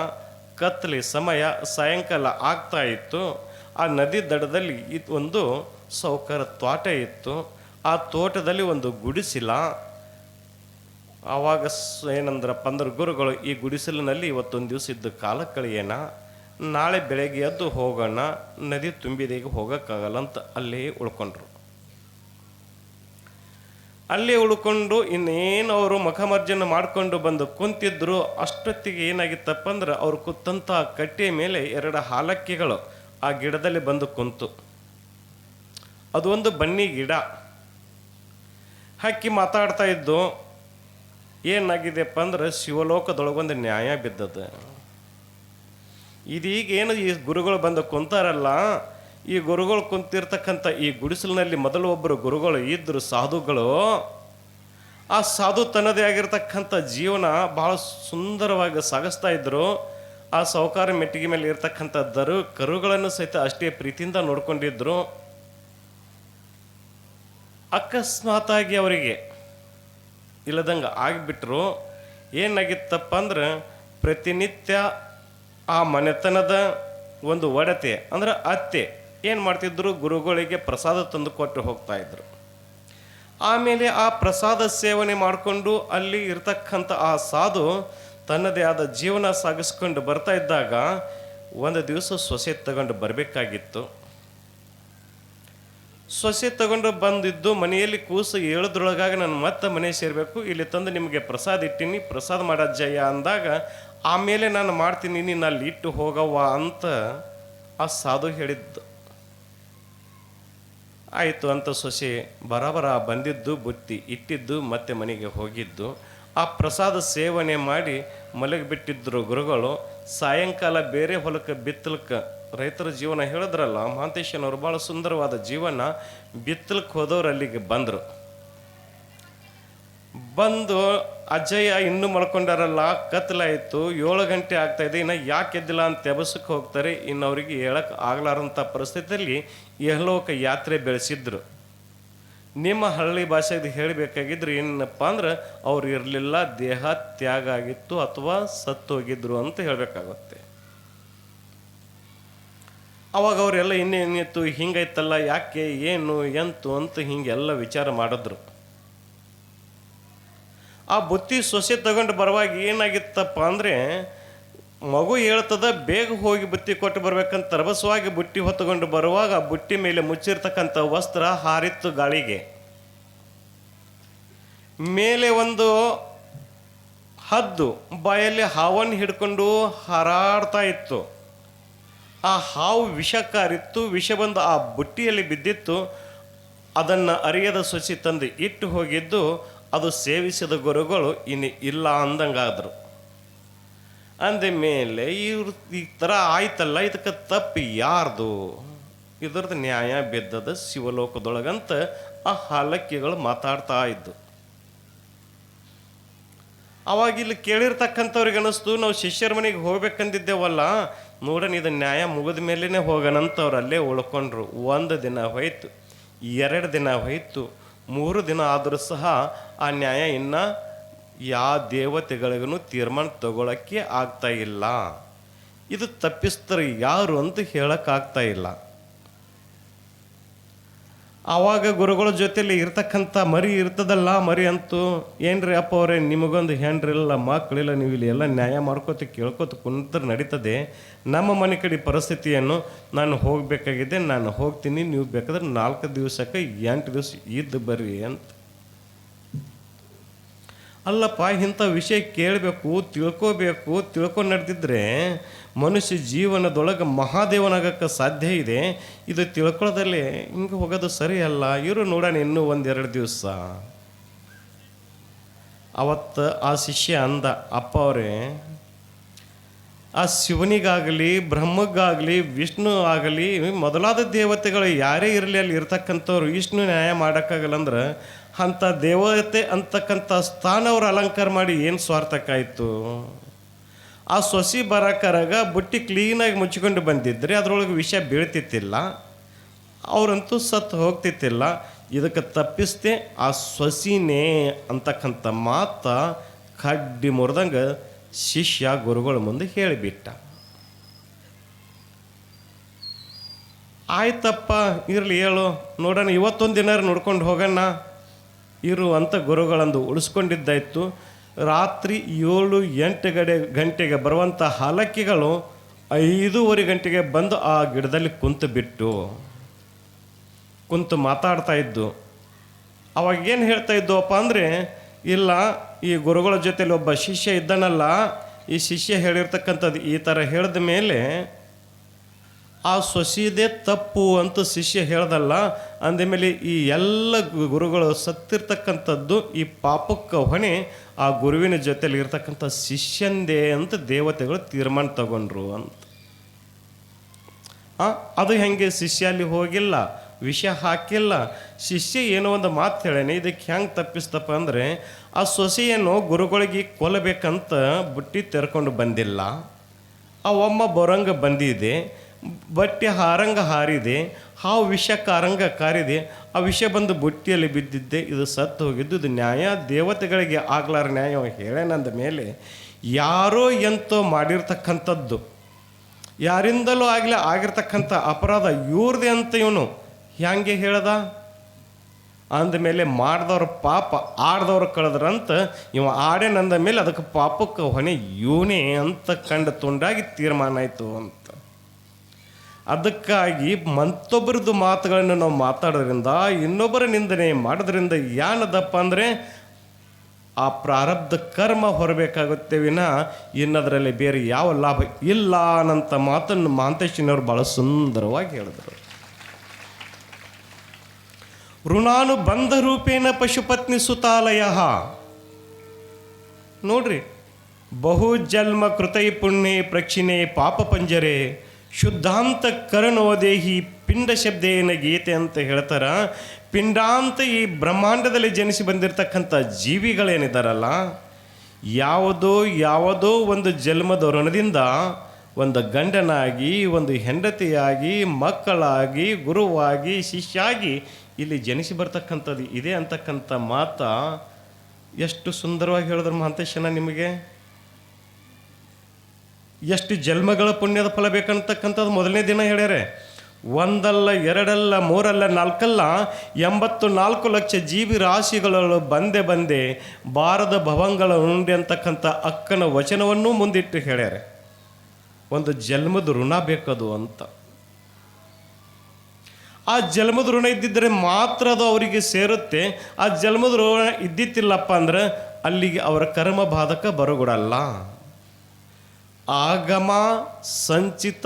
ಕತ್ತಲೆ ಸಮಯ, ಸಾಯಂಕಾಲ ಆಗ್ತಾ ಇತ್ತು. ಆ ನದಿ ದಡದಲ್ಲಿ ಒಂದು ಸೌಕರ ತೋಟ ಇತ್ತು. ಆ ತೋಟದಲ್ಲಿ ಒಂದು ಗುಡಿಸಿಲ. ಆವಾಗ ಏನಂದ್ರಪ್ಪ ಅಂದ್ರೆ ಗುರುಗಳು, ಈ ಗುಡಿಸಲಿನಲ್ಲಿ ಇವತ್ತೊಂದು ದಿವಸ ಇದ್ದು ಕಾಲ ಕಳೆಯೋಣ, ನಾಳೆ ಬೆಳಗ್ಗೆ ಎದ್ದು ಹೋಗೋಣ, ನದಿ ತುಂಬಿದೀಗ ಹೋಗೋಕ್ಕಾಗಲ್ಲ ಅಂತ ಅಲ್ಲೇ ಉಳ್ಕೊಂಡ್ರು. ಅಲ್ಲೇ ಉಳ್ಕೊಂಡು ಇನ್ನೇನು ಅವರು ಮುಖಮರ್ಜನ ಮಾಡಿಕೊಂಡು ಬಂದು ಕುಂತಿದ್ರು. ಅಷ್ಟೊತ್ತಿಗೆ ಏನಾಗಿತ್ತಪ್ಪ ಅಂದ್ರೆ ಅವ್ರು ಕೂತಂಥ ಕಟ್ಟೆಯ ಮೇಲೆ 2 ಹಾಲಕ್ಕಿಗಳು ಆ ಗಿಡದಲ್ಲಿ ಬಂದು ಕುಂತು. ಅದು ಒಂದು ಬನ್ನಿ ಗಿಡ. ಹಕ್ಕಿ ಮಾತಾಡ್ತಾ ಇದ್ದು. ಏನಾಗಿದೆಪ್ಪ ಅಂದ್ರೆ ಶಿವಲೋಕದೊಳಗೊಂದು ನ್ಯಾಯ ಬಿದ್ದದ. ಇದೀಗ ಏನು ಈ ಗುರುಗಳು ಬಂದು ಕುಂತಾರಲ್ಲ, ಈ ಗುರುಗಳು ಕುಂತಿರ್ತಕ್ಕಂಥ ಈ ಗುಡಿಸಲಿನಲ್ಲಿ ಮೊದಲು ಒಬ್ಬರು ಗುರುಗಳು ಇದ್ದರು, ಸಾಧುಗಳು. ಆ ಸಾಧು ತನ್ನದೇ ಆಗಿರ್ತಕ್ಕಂಥ ಜೀವನ ಭಾಳ ಸುಂದರವಾಗಿ ಸಾಗಿಸ್ತಾ ಇದ್ದರು. ಆ ಸಾಹುಕಾರ ಮೆಟ್ಟಿಗೆ ಮೇಲೆ ಇರ್ತಕ್ಕಂಥ ಕರುಗಳನ್ನು ಸಹಿತ ಅಷ್ಟೇ ಪ್ರೀತಿಯಿಂದ ನೋಡ್ಕೊಂಡಿದ್ರು. ಅಕಸ್ಮಾತಾಗಿ ಅವರಿಗೆ ಇಲ್ಲದಂಗೆ ಆಗಿಬಿಟ್ರು. ಏನಾಗಿತ್ತಪ್ಪ ಅಂದ್ರೆ ಪ್ರತಿನಿತ್ಯ ಆ ಮನೆತನದ ಒಂದು ಒಡತೆ ಅಂದ್ರೆ ಅತ್ತೆ ಏನು ಮಾಡ್ತಿದ್ರು, ಗುರುಗಳಿಗೆ ಪ್ರಸಾದ ತಂದು ಕೊಟ್ಟು ಹೋಗ್ತಾ ಇದ್ರು. ಆಮೇಲೆ ಆ ಪ್ರಸಾದ ಸೇವನೆ ಮಾಡಿಕೊಂಡು ಅಲ್ಲಿ ಇರ್ತಕ್ಕಂಥ ಆ ಸಾಧು ತನ್ನದೇ ಆದ ಜೀವನ ಸಾಗಿಸ್ಕೊಂಡು ಬರ್ತಾ ಇದ್ದಾಗ ಒಂದು ದಿವಸ ಸೊಸೆ ತಗೊಂಡು ಬರಬೇಕಾಗಿತ್ತು. ಸೊಸೆ ತಗೊಂಡು ಬಂದಿದ್ದು ಮನೆಯಲ್ಲಿ ಕೂಸು ಏಳದ್ರೊಳಗಾಗಿ ನಾನು ಮತ್ತೆ ಮನೆ ಸೇರಬೇಕು, ಇಲ್ಲಿ ತಂದು ನಿಮಗೆ ಪ್ರಸಾದ ಇಟ್ಟೀನಿ, ಪ್ರಸಾದ ಮಾಡಜ್ಜಯ್ಯ ಅಂದಾಗ ಆಮೇಲೆ ನಾನು ಮಾಡ್ತೀನಿ, ನೀನು ಅಲ್ಲಿ ಇಟ್ಟು ಹೋಗವ್ವ ಅಂತ ಆ ಸಾಧು ಹೇಳಿದ್ದು. ಆಯಿತು ಅಂತ ಸೊಸೆ ಬರಬರ ಬಂದಿದ್ದು ಬುತ್ತಿ ಇಟ್ಟಿದ್ದು ಮತ್ತೆ ಮನೆಗೆ ಹೋಗಿದ್ದು. ಆ ಪ್ರಸಾದ ಸೇವನೆ ಮಾಡಿ ಮಲಗಿಬಿಟ್ಟಿದ್ರು ಗುರುಗಳು. ಸಾಯಂಕಾಲ ಬೇರೆ ಹೊಲಕ್ಕೆ ಬಿತ್ತಲಕ್ಕೆ, ರೈತರ ಜೀವನ ಹೇಳಿದ್ರಲ್ಲ ಮಹಾಂತೇಶನವರು, ಭಾಳ ಸುಂದರವಾದ ಜೀವನ. ಬಿತ್ತಲಕ್ಕೆ ಹೋದವ್ರು ಅಲ್ಲಿಗೆ ಬಂದರು. ಬಂದು ಅಜ್ಜಯ್ಯ ಇನ್ನೂ ಮಲ್ಕೊಂಡಾರಲ್ಲ, ಕತ್ಲಾಯಿತು, 7 ಗಂಟೆ ಆಗ್ತಾಯಿದೆ, ಇನ್ನು ಯಾಕೆ ಎದ್ದಿಲ್ಲ ಅಂತ ಎಬಸಕ್ಕೆ ಹೋಗ್ತಾರೆ. ಇನ್ನು ಅವರಿಗೆ ಹೇಳಕ್ಕೆ ಆಗ್ಲಾರಂಥ ಪರಿಸ್ಥಿತಿಯಲ್ಲಿ ಯಹಲೋಕ ಯಾತ್ರೆ ಬೆಳೆಸಿದ್ರು. ನಿಮ್ಮ ಹಳ್ಳಿ ಭಾಷೆಗೆ ಹೇಳಬೇಕಾಗಿದ್ರು ಏನಪ್ಪ ಅಂದ್ರೆ ಅವ್ರು ಇರಲಿಲ್ಲ, ದೇಹ ತ್ಯಾಗ ಆಗಿತ್ತು ಅಥವಾ ಸತ್ತು ಹೋಗಿದ್ರು ಅಂತ ಹೇಳಬೇಕಾಗುತ್ತೆ. ಅವಾಗ ಅವರೆಲ್ಲ ಇನ್ನೇನಿತ್ತು, ಹಿಂಗೈತಲ್ಲ, ಯಾಕೆ, ಏನು, ಎಂತು ಅಂತ ಹಿಂಗೆಲ್ಲ ವಿಚಾರ ಮಾಡಿದ್ರು. ಆ ಬುತ್ತಿ ಸೊಸೆ ತಗೊಂಡು ಬರುವಾಗ ಏನಾಗಿತ್ತಪ್ಪ ಅಂದರೆ, ಮಗು ಹೇಳ್ತದ ಬೇಗ ಹೋಗಿ ಬುತ್ತಿ ಕೊಟ್ಟು ಬರ್ಬೇಕಂತ ರಭಸವಾಗಿ ಬುಟ್ಟಿ ಹೊತ್ತುಕೊಂಡು ಬರುವಾಗ ಆ ಬುಟ್ಟಿ ಮೇಲೆ ಮುಚ್ಚಿರ್ತಕ್ಕಂಥ ವಸ್ತ್ರ ಹಾರಿತ್ತು ಗಾಳಿಗೆ. ಮೇಲೆ ಒಂದು ಹದ್ದು ಬಾಯಲ್ಲಿ ಹಾವನ್ನು ಹಿಡ್ಕೊಂಡು ಹಾರಾಡ್ತಾ ಇತ್ತು. ಆ ಹಾವು ವಿಷಕಾರಿತ್ತು. ವಿಷ ಬಂದು ಆ ಬುಟ್ಟಿಯಲ್ಲಿ ಬಿದ್ದಿತ್ತು. ಅದನ್ನು ಅರಿಯದ ಸೊಸಿ ತಂದು ಇಟ್ಟು ಹೋಗಿದ್ದು. ಅದು ಸೇವಿಸಿದ ಗುರುಗಳು ಇನ್ನು ಇಲ್ಲ ಅಂದಂಗಾದ್ರು. ಅಂದ ಮೇಲೆ ಇವ್ರು ಈ ಥರ ಆಯ್ತಲ್ಲ, ಇದಕ್ಕೆ ತಪ್ಪು ಯಾರ್ದು, ಇದ್ರದ್ದು ನ್ಯಾಯ ಬಿದ್ದದ ಶಿವಲೋಕದೊಳಗಂತ ಆ ಹಾಲಕ್ಕಿಗಳು ಮಾತಾಡ್ತಾ ಇದ್ದು. ಅವಾಗ ಇಲ್ಲಿ ಕೇಳಿರ್ತಕ್ಕಂಥವ್ರಿಗೆ ಅನ್ನಿಸ್ತು, ನಾವು ಶಿಷ್ಯರ ಮನೆಗೆ ಹೋಗ್ಬೇಕಂದಿದ್ದೇವಲ್ಲ, ನೋಡೋಣ ಇದು ನ್ಯಾಯ ಮುಗಿದ ಮೇಲೇ ಹೋಗೋಣಂತ ಅವ್ರು ಅಲ್ಲೇ ಉಳ್ಕೊಂಡ್ರು. 1 ದಿನ ಹೋಯ್ತು, 2 ದಿನ ಹೋಯ್ತು, 3 ದಿನ ಆದರೂ ಸಹ ಆ ನ್ಯಾಯ ಇನ್ನು ಯಾವ ದೇವತೆಗಳಿಗೂ ತೀರ್ಮಾನ ತಗೊಳಕ್ಕೆ ಆಗ್ತಾ ಇಲ್ಲ. ಇದು ತಪ್ಪಿಸ್ತಾರೆ ಯಾರು ಅಂತ ಹೇಳಕ್ಕಾಗ್ತಾ ಇಲ್ಲ. ಆವಾಗ ಗುರುಗಳ ಜೊತೆಲಿ ಇರ್ತಕ್ಕಂಥ ಮರಿ ಇರ್ತದಲ್ಲ, ಮರಿ ಅಂತೂ ಏನ್ರಿ ಅಪ್ಪ ಅವರೇ, ನಿಮಗೊಂದು ಹೆಣ್ರಿಲ್ಲ, ಮಕ್ಕಳಿಲ್ಲ, ನೀವು ಇಲ್ಲಿ ಎಲ್ಲ ನ್ಯಾಯ ಮಾಡ್ಕೋತ ಕೇಳ್ಕೊತ ಕುಂತ್ರೆ ನಡೀತದೆ. ನಮ್ಮ ಮನೆ ಕಡೆ ಪರಿಸ್ಥಿತಿಯನ್ನು ನಾನು ಹೋಗಬೇಕಾಗಿದೆ, ನಾನು ಹೋಗ್ತೀನಿ, ನೀವು ಬೇಕಾದ್ರೆ 4 ದಿವಸಕ್ಕೆ 8 ದಿವಸ ಇದ್ದು ಬರ್ರಿ ಅಂತ. ಅಲ್ಲಪ್ಪ, ಇಂಥ ವಿಷಯ ಕೇಳಬೇಕು, ತಿಳ್ಕೋಬೇಕು, ತಿಳ್ಕೊಂಡು ನಡೆದಿದ್ರೆ ಮನುಷ್ಯ ಜೀವನದೊಳಗೆ ಮಹಾದೇವನಾಗಕ್ಕೆ ಸಾಧ್ಯ ಇದೆ. ಇದು ತಿಳ್ಕೊಳ್ಳೋದಲ್ಲಿ ಹಿಂಗೆ ಹೋಗೋದು ಸರಿ ಅಲ್ಲ. ಇವರು ನೋಡೋಣ ಇನ್ನೂ 1-2 ದಿವಸ. ಅವತ್ತು ಆ ಶಿಷ್ಯ ಅಂದ, ಅಪ್ಪ ಅವರೇ, ಆ ಶಿವನಿಗಾಗಲಿ, ಬ್ರಹ್ಮಗಾಗಲಿ, ವಿಷ್ಣು ಆಗಲಿ, ಮೊದಲಾದ ದೇವತೆಗಳು ಯಾರೇ ಇರಲಿ ಅಲ್ಲಿ ಇರ್ತಕ್ಕಂಥವ್ರು ವಿಷ್ಣು ನ್ಯಾಯ ಮಾಡೋಕ್ಕಾಗಲ್ಲ ಅಂದ್ರೆ ಅಂಥ ದೇವತೆ ಅಂತಕ್ಕಂಥ ಸ್ಥಾನ ಅವ್ರು ಅಲಂಕಾರ ಮಾಡಿ ಏನು ಸ್ವಾರ್ಥಕ್ಕಾಯಿತು? ಆ ಸೊಸಿ ಬರಕರಾಗ ಬುಟ್ಟಿ ಕ್ಲೀನಾಗಿ ಮುಚ್ಚಿಕೊಂಡು ಬಂದಿದ್ರೆ ಅದರೊಳಗೆ ವಿಷ ಬೀಳ್ತಿತ್ತಿಲ್ಲ, ಅವರಂತೂ ಸತ್ತು ಹೋಗ್ತಿತ್ತಿಲ್ಲ. ಇದಕ್ಕೆ ತಪ್ಪಿಸ್ದೆ ಆ ಸೊಸಿನೇ ಅಂತಕ್ಕಂಥ ಮಾತ ಕಡ್ಡಿ ಮುರಿದಂಗೆ ಶಿಷ್ಯ ಗುರುಗಳ ಮುಂದೆ ಹೇಳಿಬಿಟ್ಟ. ಆಯ್ತಪ್ಪ, ಇರಲಿ, ಹೇಳು ನೋಡೋಣ, ಇವತ್ತೊಂದು ದಿನ ನೋಡ್ಕೊಂಡು ಹೋಗೋಣ ಇರು ಅಂತ ಗುರುಗಳಂದು ಉಳಿಸ್ಕೊಂಡಿದ್ದಾಯಿತು. ರಾತ್ರಿ 7-8 ಗಂಟೆಗೆ ಬರುವಂಥ ಹಾಲಕ್ಕಿಗಳು 5:30 ಗಂಟೆಗೆ ಬಂದು ಆ ಗಿಡದಲ್ಲಿ ಕುಂತು ಮಾತಾಡ್ತಾ ಇದ್ದು. ಅವಾಗೇನು ಹೇಳ್ತಾ ಇದ್ವಪ್ಪ ಅಂದರೆ, ಇಲ್ಲ, ಈ ಗುರುಗಳ ಜೊತೆಲಿ ಒಬ್ಬ ಶಿಷ್ಯ ಇದ್ದಾನಲ್ಲ, ಈ ಶಿಷ್ಯ ಹೇಳಿರ್ತಕ್ಕಂಥದ್ದು ಈ ಥರ ಹೇಳಿದ ಮೇಲೆ ಆ ಸೊಸಿದೇ ತಪ್ಪು ಅಂತ ಶಿಷ್ಯ ಹೇಳ್ದಲ್ಲ, ಅಂದಮೇಲೆ ಈ ಎಲ್ಲ ಗುರುಗಳು ಸತ್ತಿರ್ತಕ್ಕಂಥದ್ದು ಈ ಪಾಪಕ್ಕೆ ಹೊಣೆ ಆ ಗುರುವಿನ ಜೊತೆಲಿ ಇರ್ತಕ್ಕಂಥ ಶಿಷ್ಯಂದೇ ಅಂತ ದೇವತೆಗಳು ತೀರ್ಮಾನ ತಗೊಂಡ್ರು ಅಂತ. ಅದು ಹೆಂಗೆ? ಶಿಷ್ಯ ಅಲ್ಲಿ ಹೋಗಿಲ್ಲ, ವಿಷ ಹಾಕಿಲ್ಲ, ಶಿಷ್ಯ ಏನೋ ಒಂದು ಮಾತು ಹೇಳೇನೆ. ಇದಕ್ಕೆ ಹೆಂಗೆ ತಪ್ಪಿಸ್ತಪ್ಪ ಅಂದರೆ, ಆ ಸೊಸೆಯನ್ನು ಗುರುಗಳಿಗೆ ಕೊಲ್ಲಬೇಕಂತ ಬುಟ್ಟಿ ತೆರ್ಕೊಂಡು ಬಂದಿಲ್ಲ, ಆ ಒಮ್ಮ ಬರಂಗ ಬಂದಿದೆ, ಬಟ್ಟೆ ಹಾರಂಗ ಹಾರಿದೆ, ಹಾವು ವಿಷ ಕಾರಂಗ ಕಾರಿದೆ, ಆ ವಿಷ ಬಂದು ಬುಟ್ಟಿಯಲ್ಲಿ ಬಿದ್ದಿದ್ದೆ, ಇದು ಸತ್ತು ಹೋಗಿದ್ದು. ಇದು ನ್ಯಾಯ ದೇವತೆಗಳಿಗೆ ಆಗ್ಲಾರ ನ್ಯಾಯ ಹೇಳೇನಂದ ಮೇಲೆ ಯಾರೋ ಎಂತೋ ಮಾಡಿರ್ತಕ್ಕಂಥದ್ದು, ಯಾರಿಂದಲೂ ಆಗಲಿ ಆಗಿರ್ತಕ್ಕಂಥ ಅಪರಾಧ ಇವ್ರದೇ ಅಂತ ಇವನು ಹ್ಯಾಂಗೆ ಹೇಳ್ದ? ಅಂದಮೇಲೆ ಮಾಡಿದವ್ರ ಪಾಪ ಆಡ್ದವ್ರು ಕಳೆದ್ರಂತ ಇವ ಆಡೇನಂದ ಮೇಲೆ ಅದಕ್ಕೆ ಪಾಪಕ್ಕೆ ಹೊಣೆ ಇವನೇ ಅಂತ ಕಂಡು ತುಂಡಾಗಿ ತೀರ್ಮಾನ ಆಯಿತು ಅಂತ. ಅದಕ್ಕಾಗಿ ಮತ್ತೊಬ್ಬರದ್ದು ಮಾತುಗಳನ್ನು ನಾವು ಮಾತಾಡೋದ್ರಿಂದ, ಇನ್ನೊಬ್ಬರ ನಿಂದನೆ ಮಾಡೋದ್ರಿಂದ ಏನದಪ್ಪ ಅಂದರೆ ಆ ಪ್ರಾರಬ್ಧ ಕರ್ಮ ಹೊರಬೇಕಾಗುತ್ತೆ ವಿನ ಇನ್ನದರಲ್ಲಿ ಬೇರೆ ಯಾವ ಲಾಭ ಇಲ್ಲ ಅನ್ನಂಥ ಮಾತನ್ನು ಮಹಾಂತೇಶನವರು ಭಾಳ ಸುಂದರವಾಗಿ ಹೇಳಿದರು. ಋಣಾನು ಬಂಧ ರೂಪೇಣ ಪಶುಪತ್ನಿ ಸುತಾಲಯ. ನೋಡ್ರಿ, ಬಹು ಜನ್ಮ ಕೃತೈ ಪುಣ್ಯೆ ಪ್ರಕ್ಷಿಣೆ ಪಾಪ ಪಂಜರೆ ಶುದ್ಧಾಂತ ಕರಣೋದೇಹಿ ಪಿಂಡ ಶಬ್ದೇನ ಗೀತೆ ಅಂತ ಹೇಳ್ತಾರ. ಪಿಂಡ ಅಂತ ಈ ಬ್ರಹ್ಮಾಂಡದಲ್ಲಿ ಜನಿಸಿ ಬಂದಿರತಕ್ಕಂಥ ಜೀವಿಗಳೇನಿದ್ದಾರಲ್ಲ, ಯಾವುದೋ ಒಂದು ಜನ್ಮದ ಋಣದಿಂದ ಒಂದು ಗಂಡನಾಗಿ, ಒಂದು ಹೆಂಡತಿಯಾಗಿ, ಮಕ್ಕಳಾಗಿ, ಗುರುವಾಗಿ, ಶಿಷ್ಯಾಗಿ ಇಲ್ಲಿ ಜನಿಸಿ ಬರ್ತಕ್ಕಂಥದ್ದು ಇದೆ ಅಂತಕ್ಕಂಥ ಮಾತ ಎಷ್ಟು ಸುಂದರವಾಗಿ ಹೇಳಿದ್ರು ಮಹಾಂತೇಶನ. ನಿಮಗೆ ಎಷ್ಟು ಜನ್ಮಗಳ ಪುಣ್ಯದ ಫಲ ಬೇಕಂತಕ್ಕಂಥದ್ದು ಮೊದಲನೇ ದಿನ ಹೇಳ್ಯಾರೆ. ಒಂದಲ್ಲ, ಎರಡಲ್ಲ, ಮೂರಲ್ಲ, ನಾಲ್ಕಲ್ಲ, 84 ಲಕ್ಷ ಜೀವಿ ರಾಶಿಗಳು ಬಂದೆ ಬಾರದ ಭವಂಗಳ ಉಂಡೆ ಅಂತಕ್ಕಂಥ ಅಕ್ಕನ ವಚನವನ್ನೂ ಮುಂದಿಟ್ಟು ಹೇಳ್ಯಾರೆ. ಒಂದು ಜನ್ಮದ ಋಣ ಬೇಕದು ಅಂತ. ಆ ಜನ್ಮದ ಋಣ ಇದ್ದಿದ್ದರೆ ಮಾತ್ರ ಅದು ಅವರಿಗೆ ಸೇರುತ್ತೆ. ಆ ಜನ್ಮದ ಋಣ ಇದ್ದಿತ್ತಿಲ್ಲಪ್ಪ ಅಂದ್ರೆ ಅಲ್ಲಿಗೆ ಅವರ ಕರ್ಮ ಬಾಧಕ ಬರಗೊಡಲ್ಲ. ಆಗಮ, ಸಂಚಿತ,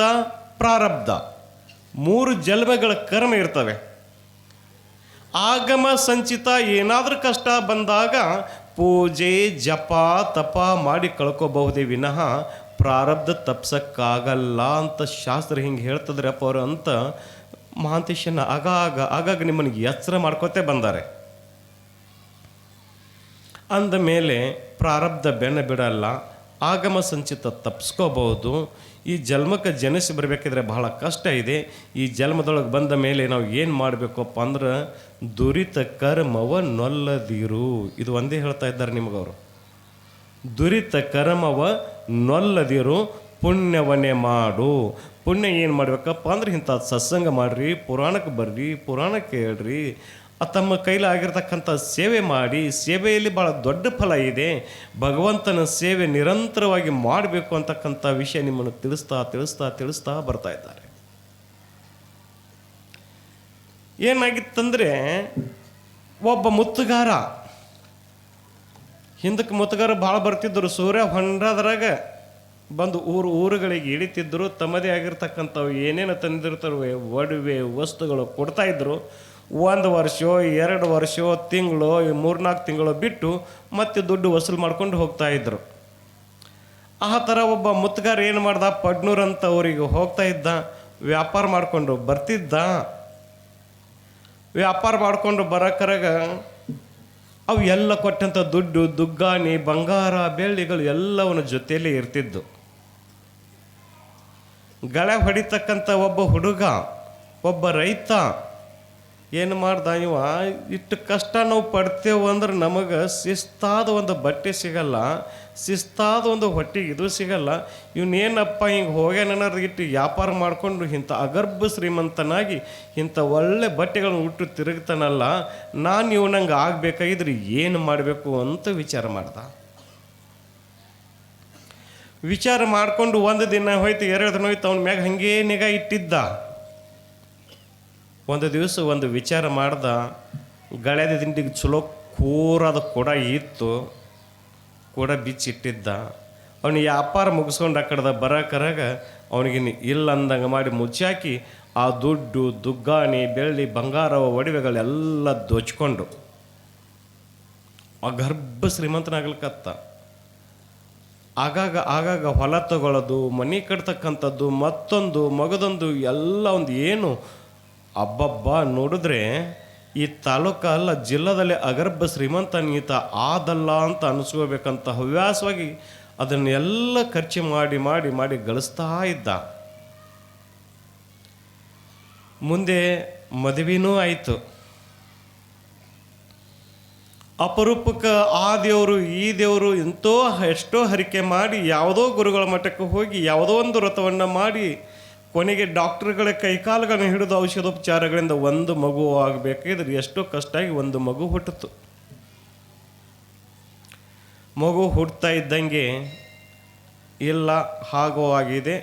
ಪ್ರಾರಬ್ಧ 3 ಜನ್ಮಗಳ ಕರ್ಮ ಇರ್ತವೆ. ಆಗಮ ಸಂಚಿತ ಏನಾದರೂ ಕಷ್ಟ ಬಂದಾಗ ಪೂಜೆ ಜಪ ತಪ ಮಾಡಿ ಕಳ್ಕೋಬಹುದೇ ವಿನಃ ಪ್ರಾರಬ್ಧ ತಪ್ಸಕ್ಕಾಗಲ್ಲ ಅಂತ ಶಾಸ್ತ್ರ ಹಿಂಗೆ ಹೇಳ್ತದ್ರಪ್ಪ ಅವರು ಅಂತ ಮಹಾಂತೇಶನ ಆಗಾಗ ನಿಮ್ಮನಿಗೆ ಎಚ್ಚರ ಮಾಡ್ಕೋತೇ ಬಂದಾರೆ. ಅಂದ ಮೇಲೆ ಪ್ರಾರಬ್ಧ ಬೆನ್ನ ಬಿಡಲ್ಲ, ಆಗಮ ಸಂಚಿತ ತಪ್ಪಿಸ್ಕೋಬಹುದು. ಈ ಜನ್ಮಕ್ಕೆ ಜನಿಸಿ ಬರಬೇಕಿದ್ರೆ ಬಹಳ ಕಷ್ಟ ಇದೆ. ಈ ಜನ್ಮದೊಳಗೆ ಬಂದ ಮೇಲೆ ನಾವು ಏನು ಮಾಡಬೇಕಪ್ಪ ಅಂದ್ರೆ ದುರಿತ ಕರ್ಮವ ನೊಲ್ಲದಿರು. ಇದು ಒಂದೇ ಹೇಳ್ತಾ ಇದ್ದಾರೆ ನಿಮಗವರು. ದುರಿತ ಕರ್ಮವ ನೊಲ್ಲದಿರು, ಪುಣ್ಯವನ್ನೇ ಮಾಡು. ಪುಣ್ಯ ಏನು ಮಾಡಬೇಕಪ್ಪ ಅಂದ್ರೆ ಇಂಥ ಸತ್ಸಂಗ ಮಾಡಿರಿ, ಪುರಾಣಕ್ಕೆ ಬರ್ರಿ, ಪುರಾಣ ಕೇಳ್ರಿ, ತಮ್ಮ ಕೈಲಾಗಿರ್ತಕ್ಕಂಥ ಸೇವೆ ಮಾಡಿ. ಸೇವೆಯಲ್ಲಿ ಭಾಳ ದೊಡ್ಡ ಫಲ ಇದೆ. ಭಗವಂತನ ಸೇವೆ ನಿರಂತರವಾಗಿ ಮಾಡಬೇಕು ಅಂತಕ್ಕಂಥ ವಿಷಯ ನಿಮ್ಮನ್ನು ತಿಳಿಸ್ತಾ ಬರ್ತಾ ಇದ್ದಾರೆ. ಏನಾಗಿತ್ತಂದರೆ, ಒಬ್ಬ ಮುತ್ತುಗಾರ, ಹಿಂದಕ್ಕೆ ಮುತ್ತುಗಾರ ಭಾಳ ಬರ್ತಿದ್ದರು. ಸೂರ್ಯ ಹೊಂಡದ್ರಾಗ ಬಂದು ಊರುಗಳಿಗೆ ಇಳಿತಿದ್ದರು. ತಮ್ಮದೇ ಆಗಿರ್ತಕ್ಕಂಥವು ಏನೇನು ತಂದಿರ್ತಾರೆ ಒಡವೆ ವಸ್ತುಗಳು ಕೊಡ್ತಾಯಿದ್ರು. 1 ವರ್ಷ 2 ವರ್ಷ ತಿಂಗಳು 3-4 ತಿಂಗಳು ಬಿಟ್ಟು ಮತ್ತೆ ದುಡ್ಡು ವಸೂಲು ಮಾಡ್ಕೊಂಡು ಹೋಗ್ತಾಯಿದ್ರು. ಆ ಥರ ಒಬ್ಬ ಮುತ್ತುಗಾರ ಏನು ಮಾಡ್ದ, ಪಡ್ನೂರು ಅಂತ ಊರಿಗೆ ಹೋಗ್ತಾ ಇದ್ದ. ವ್ಯಾಪಾರ ಮಾಡಿಕೊಂಡು ಬರ್ತಿದ್ದ. ವ್ಯಾಪಾರ ಮಾಡಿಕೊಂಡು ಬರೋಕರಾಗ ಅವು ಎಲ್ಲ ಕೊಟ್ಟಂಥ ದುಡ್ಡು, ದುಗ್ಗಾಣಿ, ಬಂಗಾರ, ಬೆಳ್ಳಿಗಳು ಎಲ್ಲವನ್ನ ಜೊತೆಯಲ್ಲೇ ಇರ್ತಿದ್ದು. ಗಳೆ ಹೊಡಿತಕ್ಕಂಥ ಒಬ್ಬ ಹುಡುಗ, ಒಬ್ಬ ರೈತ ಏನು ಮಾಡ್ದ, ಇವ ಇಷ್ಟು ಕಷ್ಟ ನಾವು ಪಡ್ತೇವೆ ಅಂದ್ರೆ ನಮಗೆ ಶಿಸ್ತಾದ ಒಂದು ಬಟ್ಟೆ ಸಿಗಲ್ಲ, ಶಿಸ್ತಾದ ಒಂದು ಹೊಟ್ಟೆಗೆ ಇದು ಸಿಗಲ್ಲ. ಇವನೇನಪ್ಪ ಹಿಂಗೆ ಹೋಗ್ಯಾನನ್ನೋದು ಇಟ್ಟು ವ್ಯಾಪಾರ ಮಾಡಿಕೊಂಡು ಇಂಥ ಅಗರ್ಭ ಶ್ರೀಮಂತನಾಗಿ ಇಂಥ ಒಳ್ಳೆ ಬಟ್ಟೆಗಳನ್ನ ಉಟ್ಟು ತಿರುಗ್ತಾನಲ್ಲ, ನಾನು ಇವನಂಗೆ ಆಗಬೇಕಾಗಿದ್ರೆ ಏನು ಮಾಡಬೇಕು ಅಂತ ವಿಚಾರ ಮಾಡ್ದ. ವಿಚಾರ ಮಾಡಿಕೊಂಡು 1 ದಿನ ಹೋಯ್ತು, 2 ದಿನ ಹೋಯ್ತು, ಅವನ ಮ್ಯಾಗ ಹಂಗೇ ನಿಗಾ ಇಟ್ಟಿದ್ದ. ಒಂದು ದಿವಸ ಒಂದು ವಿಚಾರ ಮಾಡ್ದ. ಗಳೆದ ದಿಂಡಿಗೆ ಚಲೋ ಕೂರಾದ ಕೊಡ ಇತ್ತು, ಕೊಡ ಬಿಚ್ಚಿಟ್ಟಿದ್ದ. ಅವನು ವ್ಯಾಪಾರ ಮುಗಿಸ್ಕೊಂಡು ಆ ಕಡೆದ ಬರೋಕರಾಗ ಅವನಿಗೆ ಇಲ್ಲ ಅಂದಂಗೆ ಮಾಡಿ ಮುಚ್ಚಾಕಿ ಆ ದುಡ್ಡು, ದುಗ್ಗಾಣಿ, ಬೆಳ್ಳಿ, ಬಂಗಾರ, ಒಡವೆಗಳೆಲ್ಲ ದೋಚ್ಕೊಂಡು ಆ ಗರ್ಭ ಶ್ರೀಮಂತನಾಗ್ಲಿಕ್ಕತ್ತ. ಆಗಾಗ ಹೊಲ ತಗೊಳ್ಳೋದು, ಮನೆ ಕಟ್ತಕ್ಕಂಥದ್ದು, ಮತ್ತೊಂದು ಮಗದೊಂದು ಎಲ್ಲ ಒಂದು ಏನು ಅಬ್ಬಬ್ಬ ನೋಡಿದ್ರೆ ಈ ತಾಲೂಕು ಅಲ್ಲ ಜಿಲ್ಲಾದಲ್ಲಿ ಅಗರ್ಭ ಶ್ರೀಮಂತನೀತ ಆದಲ್ಲ ಅಂತ ಅನಿಸ್ಕೋಬೇಕಂತ ಹವ್ಯಾಸವಾಗಿ ಅದನ್ನೆಲ್ಲ ಖರ್ಚು ಮಾಡಿ ಗಳಿಸ್ತಾ ಇದ್ದ. ಮುಂದೆ ಮದುವೆನೂ ಆಯಿತು. ಅಪರೂಪಕ್ಕೆ ಆ ದೇವರು ಈ ದೇವರು ಎಷ್ಟೋ ಹರಿಕೆ ಮಾಡಿ ಯಾವುದೋ ಗುರುಗಳ ಮಠಕ್ಕೆ ಹೋಗಿ ಯಾವುದೋ ಒಂದು ವ್ರತವನ್ನು ಮಾಡಿ ಕೊನೆಗೆ ಡಾಕ್ಟರ್ಗಳ ಕೈಕಾಲುಗಳನ್ನು ಹಿಡಿದು ಔಷಧೋಪಚಾರಗಳಿಂದ ಒಂದು ಮಗು ಆಗಬೇಕಾದ್ರೆ ಎಷ್ಟೋ ಕಷ್ಟಾಗಿ ಒಂದು ಮಗು ಹುಟ್ಟಿತು. ಮಗು ಹುಡ್ತಾ ಇದ್ದಂಗೆ ಇಲ್ಲ ಹಾಗೋ ಆಗಿದೆ,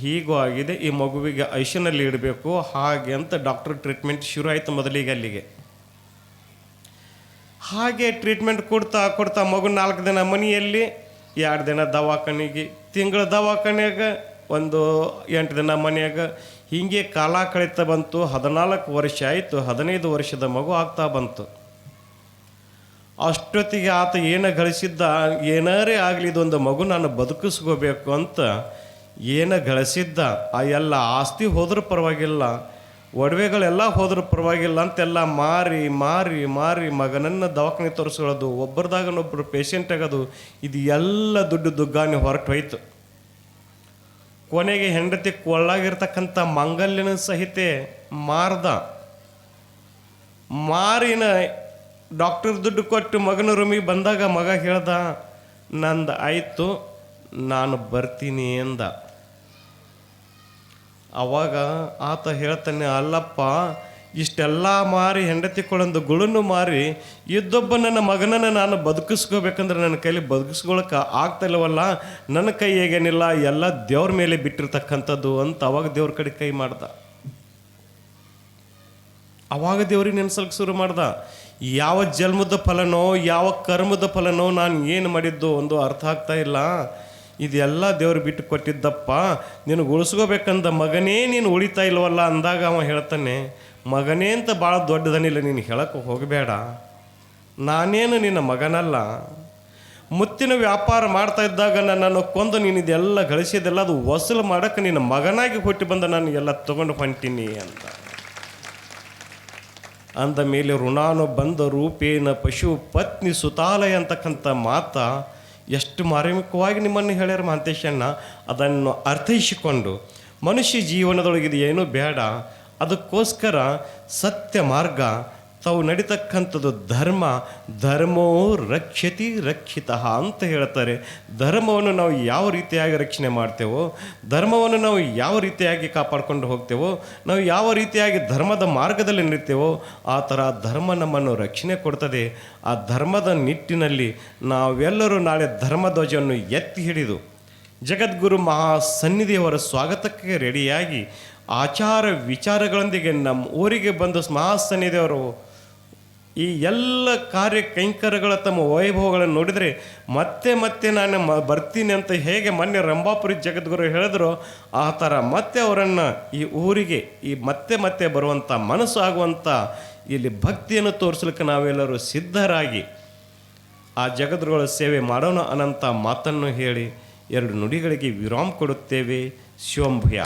ಹೀಗೂ ಆಗಿದೆ, ಈ ಮಗುವಿಗೆ ಐಷನಲ್ಲಿ ಇಡಬೇಕು ಹಾಗೆ ಅಂತ ಡಾಕ್ಟರ್ ಟ್ರೀಟ್ಮೆಂಟ್ ಶುರು ಆಯಿತು ಮೊದಲಿಗೆ ಅಲ್ಲಿಗೆ. ಹಾಗೆ ಟ್ರೀಟ್ಮೆಂಟ್ ಕೊಡ್ತಾ ಕೊಡ್ತಾ ಮಗು 4 ದಿನ ಮನೆಯಲ್ಲಿ, 2 ದಿನ ದವಾಖಾನೆಗೆ, ತಿಂಗಳ ದವಾಖಾನೆಯಾಗ, ಒಂದು 8 ದಿನ ಮನೆಯಾಗ, ಹೀಗೆ ಕಾಲ ಕಳೀತಾ ಬಂತು. 14 ವರ್ಷ ಆಯಿತು, 15 ವರ್ಷದ ಮಗು ಆಗ್ತಾ ಬಂತು. ಅಷ್ಟೊತ್ತಿಗೆ ಆತ ಏನು ಗಳಿಸಿದ್ದ, ಏನಾರೇ ಆಗಲಿ ಇದೊಂದು ಮಗು ನಾನು ಬದುಕಿಸ್ಕೋಬೇಕು ಅಂತ ಏನು ಗಳಿಸಿದ್ದ, ಆ ಎಲ್ಲ ಆಸ್ತಿ ಹೋದ್ರೂ ಪರವಾಗಿಲ್ಲ, ಒಡವೆಗಳೆಲ್ಲ ಹೋದ್ರೂ ಪರವಾಗಿಲ್ಲ ಅಂತೆಲ್ಲ ಮಾರಿ ಮಾರಿ ಮಾರಿ ಮಗನನ್ನು ದವಾಖಾನೆ ತೋರಿಸ್ಕೊಳ್ಳೋದು, ಒಬ್ಬರದಾಗನೊಬ್ಬರು ಪೇಷಂಟ್ ಆಗೋದು, ಇದು ಎಲ್ಲ ದುಡ್ಡು ದುಗ್ಗಾನೆ ಹೊರಟು ಹೋಯ್ತು. ಕೊನೆಗೆ ಹೆಂಡತಿ ಕೊಳ್ಳಾಗಿರ್ತಕ್ಕಂಥ ಮಂಗಲ್ಯನ ಸಹಿತ ಮಾರಿನ ಡಾಕ್ಟರ್ ದುಡ್ಡು ಕೊಟ್ಟು ಮಗನ ರೂಮಿಗೆ ಬಂದಾಗ ಮಗ ಹೇಳ್ದ, ನಂದು ಆಯಿತು, ನಾನು ಬರ್ತೀನಿ ಎಂದ. ಅವಾಗ ಆತ ಹೇಳ್ತಾನೆ, ಅಲ್ಲಪ್ಪ, ಇಷ್ಟೆಲ್ಲ ಮಾರಿ ಹೆಂಡತಿ ಕೊಳ್ಳೊಂದು ಗುಳನ್ನು ಮಾರಿ ಇದ್ದೊಬ್ಬ ನನ್ನ ಮಗನನ್ನು ನಾನು ಬದುಕಿಸ್ಕೋಬೇಕಂದ್ರೆ ನನ್ನ ಕೈಲಿ ಬದುಕಿಸ್ಕೊಳಕ್ಕೆ ಆಗ್ತಾಯಿಲ್ಲವಲ್ಲ, ನನ್ನ ಕೈ ಹೇಗೇನಿಲ್ಲ, ಎಲ್ಲ ದೇವ್ರ ಮೇಲೆ ಬಿಟ್ಟಿರ್ತಕ್ಕಂಥದ್ದು ಅಂತ ಅವಾಗ ದೇವ್ರ ಕಡೆ ಕೈ ಮಾಡ್ದ. ಅವಾಗ ದೇವ್ರಿಗೆ ನೆನ್ಸಲ್ಕೆ ಶುರು ಮಾಡ್ದ. ಯಾವ ಜನ್ಮದ ಫಲನೋ ಯಾವ ಕರ್ಮದ ಫಲನೋ ನಾನು ಏನು ಮಾಡಿದ್ದು ಒಂದು ಅರ್ಥ ಆಗ್ತಾ ಇಲ್ಲ, ಇದೆಲ್ಲ ದೇವ್ರು ಬಿಟ್ಟು ಕೊಟ್ಟಿದ್ದಪ್ಪ, ನೀನು ಉಳಿಸ್ಕೋಬೇಕಂದ ಮಗನೇ ನೀನು ಉಳಿತಾ ಇಲ್ವಲ್ಲ ಅಂದಾಗ ಅವ ಹೇಳ್ತಾನೆ, ಮಗನೇ ಅಂತ ಭಾಳ ದೊಡ್ಡದನಿಲ್ಲ, ನೀನು ಹೇಳಕ್ಕೆ ಹೋಗಬೇಡ, ನಾನೇನು ನಿನ್ನ ಮಗನಲ್ಲ, ಮುತ್ತಿನ ವ್ಯಾಪಾರ ಮಾಡ್ತಾ ಇದ್ದಾಗ ನನ್ನನ್ನು ಕೊಂದು ನೀನು ಇದೆಲ್ಲ ಗಳಿಸಿದೆಲ್ಲ ಅದು ವಸೂಲು ಮಾಡೋಕ್ಕೆ ನಿನ್ನ ಮಗನಾಗಿ ಹುಟ್ಟಿ ಬಂದ ನಾನು ಎಲ್ಲ ತೊಗೊಂಡು ಹೊಂಟೀನಿ ಅಂತ ಅಂದ ಮೇಲೆ ಋಣಾನು ಬಂದ ರೂಪೇನ ಪಶು ಪತ್ನಿ ಸುತಾಲಯ ಅಂತಕ್ಕಂಥ ಮಾತ ಎಷ್ಟು ಮಾರ್ಮಿಕವಾಗಿ ನಿಮ್ಮನ್ನು ಹೇಳ್ಯಾರ ಮಹಾಂತೇಶಣ್ಣ. ಅದನ್ನು ಅರ್ಥೈಸಿಕೊಂಡು ಮನುಷ್ಯ ಜೀವನದೊಳಗಿದು ಏನೂ ಬೇಡ, ಅದಕ್ಕೋಸ್ಕರ ಸತ್ಯ ಮಾರ್ಗ ತಾವು ನಡೀತಕ್ಕಂಥದ್ದು ಧರ್ಮೋ ರಕ್ಷತಿ ರಕ್ಷಿತಃ ಅಂತ ಹೇಳ್ತಾರೆ. ಧರ್ಮವನ್ನು ನಾವು ಯಾವ ರೀತಿಯಾಗಿ ರಕ್ಷಣೆ ಮಾಡ್ತೇವೋ, ಧರ್ಮವನ್ನು ನಾವು ಯಾವ ರೀತಿಯಾಗಿ ಕಾಪಾಡ್ಕೊಂಡು ಹೋಗ್ತೇವೋ, ನಾವು ಯಾವ ರೀತಿಯಾಗಿ ಧರ್ಮದ ಮಾರ್ಗದಲ್ಲಿ ನಿಲ್ತೇವೋ ಆ ಥರ ಧರ್ಮ ನಮ್ಮನ್ನು ರಕ್ಷಣೆ ಕೊಡ್ತದೆ. ಆ ಧರ್ಮದ ನಿಟ್ಟಿನಲ್ಲಿ ನಾವೆಲ್ಲರೂ ನಾಳೆ ಧರ್ಮಧ್ವಜವನ್ನು ಎತ್ತಿ ಹಿಡಿದು ಜಗದ್ಗುರು ಮಹಾಸನ್ನಿಧಿಯವರ ಸ್ವಾಗತಕ್ಕೆ ರೆಡಿಯಾಗಿ ಆಚಾರ ವಿಚಾರಗಳೊಂದಿಗೆ ನಮ್ಮ ಊರಿಗೆ ಬಂದು ಮಹಾಸನ್ನಿಧಿಯವರು ಈ ಎಲ್ಲ ಕಾರ್ಯ ಕೈಂಕರ್ಯಗಳ ತಮ್ಮ ವೈಭವಗಳನ್ನು ನೋಡಿದರೆ ಮತ್ತೆ ಮತ್ತೆ ನಾನು ಬರ್ತೀನಿ ಅಂತ ಹೇಗೆ ಮೊನ್ನೆ ರಂಭಾಪುರಿ ಜಗದ್ಗುರು ಹೇಳಿದ್ರು, ಆ ಥರ ಮತ್ತೆ ಅವರನ್ನು ಈ ಊರಿಗೆ ಈ ಮತ್ತೆ ಮತ್ತೆ ಬರುವಂಥ ಮನಸ್ಸು ಆಗುವಂಥ ಇಲ್ಲಿ ಭಕ್ತಿಯನ್ನು ತೋರಿಸಲಿಕ್ಕೆ ನಾವೆಲ್ಲರೂ ಸಿದ್ಧರಾಗಿ ಆ ಜಗದ್ಗುರುಗಳ ಸೇವೆ ಮಾಡೋಣ ಅನ್ನಂಥ ಮಾತನ್ನು ಹೇಳಿ 2 ನುಡಿಗಳಿಗೆ ವಿರಾಮ ಕೊಡುತ್ತೇವೆ. ಶಿವಂಭುಯ.